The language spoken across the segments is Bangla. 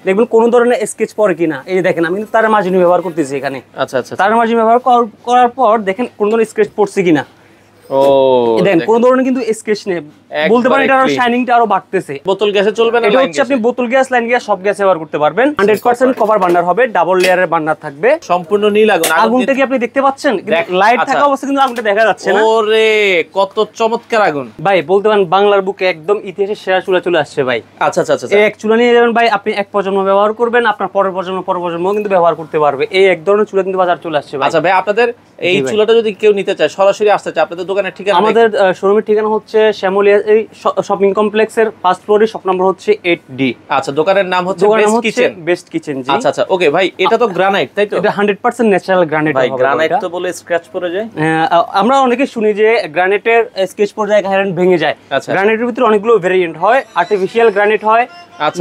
দেখবেন কোন ধরনের স্কেচ পড়ে কিনা। এই দেখেন আমি কিন্তু তারের মার্জিন ব্যবহার করতেছি এখানে। আচ্ছা আচ্ছা, তারের মার্জিন ব্যবহার করার পর দেখেন কোন ধরনের স্কেচ পড়ছে কিনা। ও দেখেন কোন ধরনের কিন্তু স্কেচ নেই, বলতে পারেন এটা শাইনিংটা আরো বাড়তেছে। বোতল গ্যাসে চলবে না, এটা হচ্ছে আপনি বোতল গ্যাস, লাইন গ্যাস সব গ্যাসে ব্যবহার করতে পারবেন। 100% কপার বার্নার হবে, ডাবল লেয়ারের বার্নার থাকবে, সম্পূর্ণ নীল আগুন। আগুনটা কি আপনি দেখতে পাচ্ছেন? লাইট থাকা অবস্থা কিন্তু আগুনটা দেখা যাচ্ছে না। ওরে কত চমৎকার আগুন ভাই, বলতে পারেন বাংলার বুকে একদম ইতিহাসের সেরা চুলা চলে আসছে ভাই। আচ্ছা আচ্ছা আচ্ছা, এই এক চুলা নিয়ে যাবেন ভাই, আপনি এক প্রজন্ম ব্যবহার করবেন, আপনার পরের প্রজন্ম কিন্তু ব্যবহার করতে পারবে। এই এক ধরনের চুলা কিন্তু বাজার চলে আসছে ভাই। আচ্ছা ভাই, আপনাদের এই চুলাটা যদি কেউ নিতে চায়, সরাসরি আসতে চায়, আপনাদের দোকানের ঠিকানা? আমাদের শোরুমের ঠিকানা হচ্ছে শ্যামলিয়া এই শপিং কমপ্লেক্সের ফার্স্ট ফ্লোরে, শপ নাম্বার হচ্ছে 8D। আচ্ছা, দোকানের নাম হচ্ছে বেস্ট কিচেন। জি আচ্ছা আচ্ছা, ওকে ভাই, এটা তো গ্রানাইট তাই তো? এটা 100% ন্যাচারাল গ্রানাইট। ভাই গ্রানাইট তো বলে স্ক্র্যাচ পড়ে যায়। আমরা অনেকে শুনি যে গ্রানাইটের স্কেচ পড়ে যায়, ভেঙে যায়। গ্রানাইটের ভিতরে অনেকগুলো ভেরিয়েন্ট হয়, আর্টিফিশিয়াল গ্রানাইট হয়,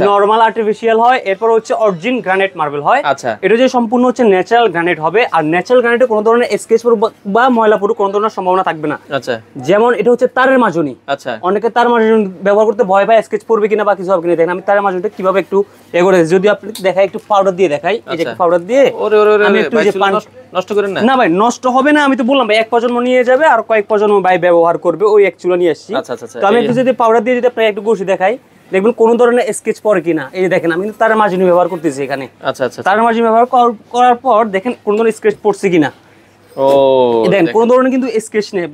নরমাল আর্টিফিশিয়াল হয়, এরপর হচ্ছে অরিজিন গ্রানাইট মার্বেল হয়। আচ্ছা, এটা যে সম্পূর্ণ হচ্ছে ন্যাচারাল গ্রানাইট হবে, আর ন্যাচারাল গ্রানাইটে কোনো ধরনের স্কেচ বা ময়লা পড়ে কোনো ধরনের সম্ভাবনা থাকবে না। আচ্ছা, যেমন এটা হচ্ছে তারের মাজনি। আচ্ছা, অনেকে তার মাজনি ব্যবহার করতে ভয় পায়, স্কেচ পড়বে কিনা বা কিছু হবে কিনা। দেখেন আমি তারের মাজনিটা কিভাবে একটু এগোরে, যদি আপনি দেখাই একটু পাউডার দিয়ে দেখাই, এই যে পাউডার দিয়ে আমি একটু যে নষ্ট করেন না। না ভাই, নষ্ট হবে না, আমি তো বললাম ভাই এক প্রজন্ম নিয়ে যাবে আর কয়েক প্রজন্ম ভাই ব্যবহার করবে, ওই এক চুলা নিয়ে আসছি। তো আমি একটু যদি পাউডার দিয়ে যদি আপনাকে একটু ঘষে দেখাই, দেখবেন কোন ধরনের স্কেচ পড়ে কিনা। এই দেখেন আমি কিন্তু তারের মার্জিন ব্যবহার করতেছি এখানে। আচ্ছা আচ্ছা, তারের মার্জিন ব্যবহার করার পর দেখেন কোন ধরনের স্কেচ পড়ছে কিনা। ও দেখেন কোন ধরনের কিন্তু স্কেচ নেই,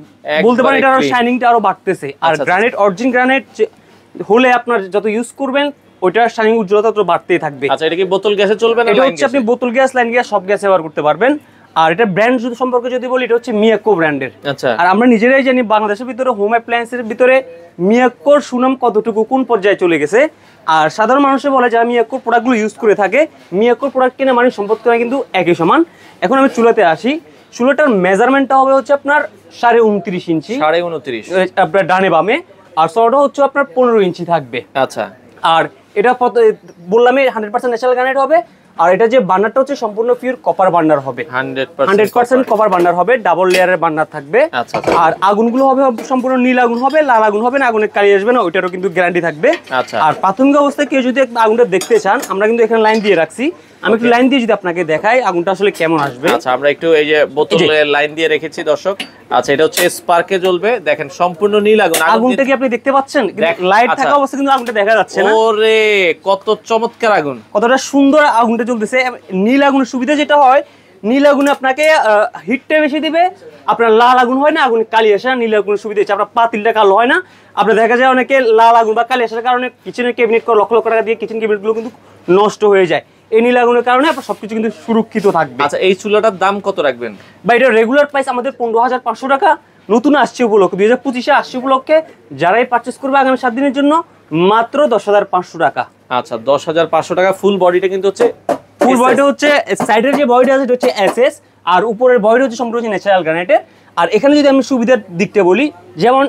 বলতে পারেন এটা আরো শাইনিংটা আরো বাড়তেছে। আর গ্রানাইট, অরিজিন গ্রানাইট হলে আপনার যত ইউজ করবেন ওইটার শাইনিং উজ্জ্বলতা তো বাড়তেই থাকবে। আচ্ছা, এটা কি বোতল গ্যাসে চলবে না? এটা হচ্ছে আপনি বোতল গ্যাস, লাইন গ্যাস সব গ্যাসে ব্যবহার করতে পারবেন। আর এটা ব্র্যান্ড সম্পর্কে যদি বলি, এটা হচ্ছে মিয়াকো ব্র্যান্ডের। আচ্ছা, আর আমরা নিজেরাই জানি বাংলাদেশের ভিতরে হোম অ্যাপ্লায়েন্সের ভিতরে মিয়াকোর সুনাম কতটুকু, কোন পর্যায়ে চলে গেছে। আর সাধারণ মানুষে বলে যে মিয়াকোর প্রোডাক্টগুলো ইউজ করে থাকে, মিয়াকোর প্রোডাক্ট কিনে মানে সম্পত্তি কিন্তু একই সমান। এখন আমি চুলাতে আসি, চুলাটার মেজারমেন্টটা হবে হচ্ছে আপনার 29.5 ইঞ্চি, 29.5 আপনার ডানে বামে, আর চওড়াটা হচ্ছে আপনার 15 ইঞ্চি থাকবে। আচ্ছা, আর এটা বললামই 100% ন্যাচারাল গ্রানাইট হবে। আর এটা যে বার্নারটা হচ্ছে সম্পূর্ণ পিওর কপার বার্নার হবে, 100% কপার বার্নার হবে, ডাবল লেয়ারের বার্নার থাকবে। আর আগুনগুলো হবে সম্পূর্ণ নীল আগুন হবে, লাল আগুন হবে না, আগুনের কালি আসবে না, ওইটারও কিন্তু গ্যারান্টি থাকবে। আর প্রাথমিক অবস্থায় কেউ যদি আগুনটা দেখতে চান, আমরা কিন্তু এখানে লাইন দিয়ে রাখছি, আমি একটু লাইন দিয়ে যদি আপনাকে দেখাই আগুনটা আসলে কেমন আসবে। আচ্ছা, আমরা একটু এই যে বোতলের লাইন দিয়ে রেখেছি দর্শক। আচ্ছা, এটা হচ্ছে স্পার্কে জ্বলবে, দেখেন সম্পূর্ণ নীল আগুন। আগুনটা কি আপনি দেখতে পাচ্ছেন? লাইট থাকা অবস্থা কিন্তু আগুনটা দেখা যাচ্ছে না। ওরে কত চমৎকার আগুন, কতটা সুন্দর আগুনটা জ্বলতেছে। নীল আগুনের সুবিধা যেটা হয়, নীল আগুনে আপনাকে হিটটা বেশি দিবে, আপনার লাল আগুন হয় না, আগুনে কালি আসে না। নীল আগুনের সুবিধা হচ্ছে আপনার পাতিলটা কালো হয় না। আপনার দেখা যায় অনেকে লাল আগুন বা কালি আসার কারণে কিচেনের ক্যাবিনেট করে লক্ষ লক্ষ টাকা দিয়ে কিচেন ক্যাবিনেটগুলো কিন্তু নষ্ট হয়ে যায়। এই নীল আগুনের কারণে আপনার সবকিছু কিন্তু সুরক্ষিত থাকবে। আচ্ছা, এই চুলাটার দাম কত রাখবেন? বা এটা রেগুলার প্রাইস আমাদের 15,500 টাকা। নতুন আসছে উপলক্ষে, 2025-এ আসছে উপলক্ষে যারাই পারচেস করবে আগামী 7 দিনের জন্য মাত্র 10,500 টাকা। আচ্ছা, 10,500 টাকা। ফুল বডিটা কিন্তু হচ্ছে, ফুল বডিটা হচ্ছে সাইডের যে বডিটা আছে এটা হচ্ছে এসএস, আর উপরের বডিটা হচ্ছে সম্পূর্ণ ন্যাচারাল গ্রানাইটের। আর এখানে যদি আমি সুবিধার দিকটা বলি, যেমন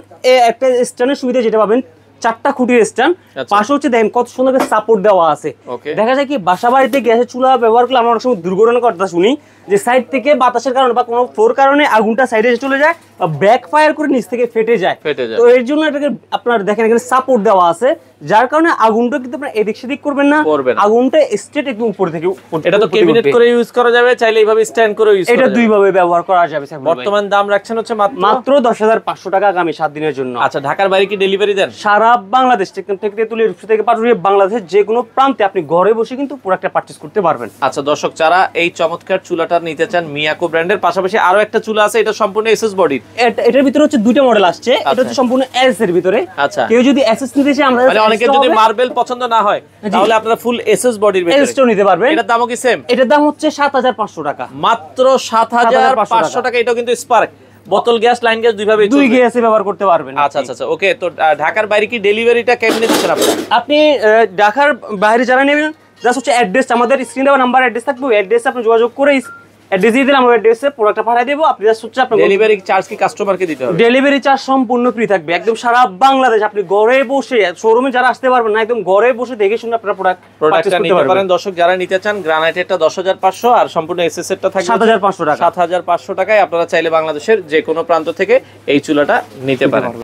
একটা স্ট্যান্ডের সুবিধা যেটা পাবেন, 4টা খুঁটির স্ট্যান্ড, পাশে হচ্ছে দেখেন কত সুন্দর সাপোর্ট দেওয়া আছে। দেখা যায় কি বাসা বাড়িতে গ্যাসের চুলা ব্যবহার করলে আমরা অনেক সময় দুর্ঘটনার কথা শুনি যে সাইড থেকে বাতাসের কারণে বা কোনো ফ্লোর কারণে আগুনটা সাইডে চলে যায়, ব্যাক ফায়ার করে নিচ থেকে ফেটে যায়। তো এর জন্য এটাকে আপনার দেখেন এখানে সাপোর্ট দেওয়া আছে, যার কারণে আগুনটা কিন্তু আপনার এদিক সেদিক করবেন না, আগুনটা স্ট্রেট একদম উপর থেকে। এটা তো ক্যাবিনেট করে ইউজ করা যাবে, চাইলে এইভাবে স্ট্যান্ড করে ইউজ করা যাবে। এটা দুই ভাবে ব্যবহার করা যাবে। বর্তমান দাম রাখছেন হচ্ছে মাত্র 10,500 টাকা আগামী 7 দিনের জন্য। আচ্ছা, ঢাকার বাইরে কি ডেলিভারি দেন? সারা বাংলাদেশ থেকে তেতুলিয়া থেকে পাটুরিয়া বাংলাদেশের যে কোনো প্রান্তে আপনি ঘরে বসে কিন্তু প্রোডাক্টটা পারচেজ করতে পারবেন। আচ্ছা দর্শক, যারা এই চমৎকার চুলাটা নিতে চান মিয়াকো ব্র্যান্ডের, পাশাপাশি আরো একটা চুলা আছে, এটা সম্পূর্ণ এসএস বডি। এটার ভিতরে হচ্ছে দুইটা মডেল আসছে, এটা হচ্ছে সম্পূর্ণ এস এর ভিতরে। আচ্ছা, কেউ যদি এসএস নিতে চায়, আমরা মানে অনেকে যদি মার্বেল পছন্দ না হয় তাহলে আপনারা ফুল এসএস বডির ভিতরে এসএসটাও নিতে পারবেন। এটার দামও কি সেম? এটার দাম হচ্ছে 7,500 টাকা, মাত্র 7,500 টাকা। এটাও কিন্তু স্পার্ক বোতল গ্যাস, লাইন গ্যাস দুই গ্যাসে ব্যবহার করতে পারবেন। আচ্ছা আচ্ছা, ওকে। তো ঢাকার বাইরে কি ডেলিভারিটা কেমনে দিচ্ছেন আপনারা? আপনি ঢাকার বাইরে যারা নেবেন, জাস্ট হচ্ছে অ্যাড্রেস, আমাদের স্ক্রিনে দেওয়া নাম্বার অ্যাড্রেস থাকবে, ওই অ্যাড্রেসে আপনি যোগাযোগ করে অ্যাড্রেস দিয়ে দিলে আমরা অ্যাড্রেসে প্রোডাক্টটা পাঠিয়ে দেবো। আপনি জাস্ট হচ্ছে আপনার ডেলিভারি চার্জ কি কাস্টমারকে দিতে হবে? ডেলিভারি চার্জ সম্পূর্ণ ফ্রি থাকবে, একদম সারা বাংলাদেশ। আপনি ঘরে বসে, শোরুমে যারা আসতে পারবেন না, একদম ঘরে বসে দেখে শুনে আপনারা প্রোডাক্টটা নিতে পারেন। দর্শক যারা নিতে চান, গ্রানাইটেরটা 10,500 আর সম্পূর্ণ এসএস এরটা থাকবে 7,500 টাকা। 7,500 টাকায় আপনারা চাইলে বাংলাদেশের যে কোনো প্রান্ত থেকে এই চুলাটা নিতে পারেন।